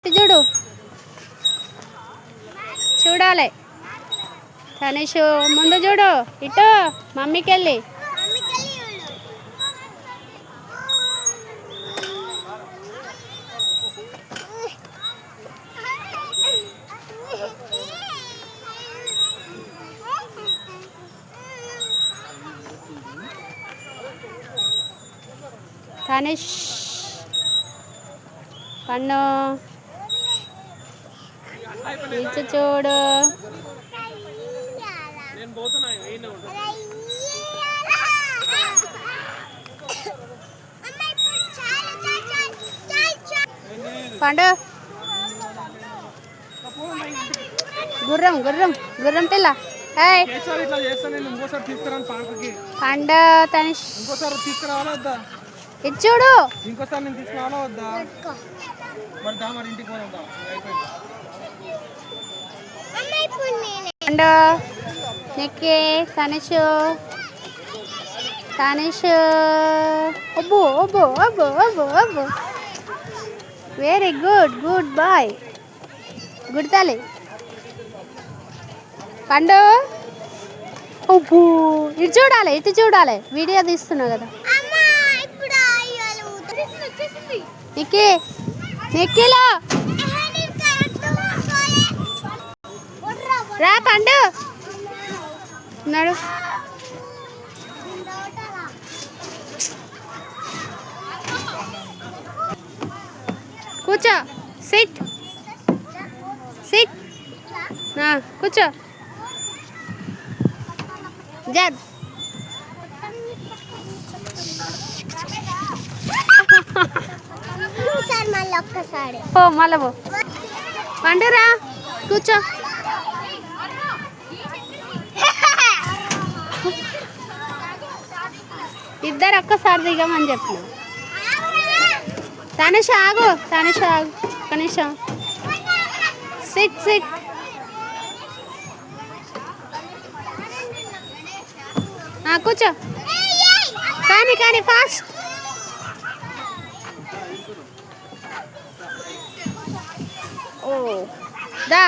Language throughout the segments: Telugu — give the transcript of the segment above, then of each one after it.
చూడు చూడాలి తనేష్ ముందు చూడు ఇటు మమ్మీకి వెళ్ళి తనేష్ కన్ను ఇచ్చు చూడు పండు గుర్రం గుర్రం గుర్రం పిల్ల పండు తనిష్ ఇది చూడు ఇంకోసారి నేను తీసుకురావాలా వద్దా మరి దా మరి ఇంటికి పోదాం పండు నెక్కి తనిష్ తనిష్ అబ్బో అబ్బో అబ్బో అబ్బో అబ్బో very good good boy good తల్లి పండు అబ్బో ఇటు చూడాలి ఇటు చూడాలి వీడియో తీస్తున్నావు కదా నిక్కి నిక్కిలో రా పండు నడు కూర్చో సిట్ సిట్ కూర్చో జడ్ ఓ మళ్ళీ పో పండురా కూర్చో ఇద్దరు ఒక్కసారి దిగమని చెప్పిన తనుష ఆగు తనుష ఆగు ఒక నిమిషం సిట్ సిట్ కూర్చో కానీ కానీ ఫాస్ట్ ఓ దా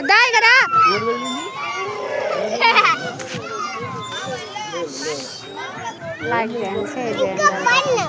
దాయి కదా లైక్ చేయండి షేర్ చేయండి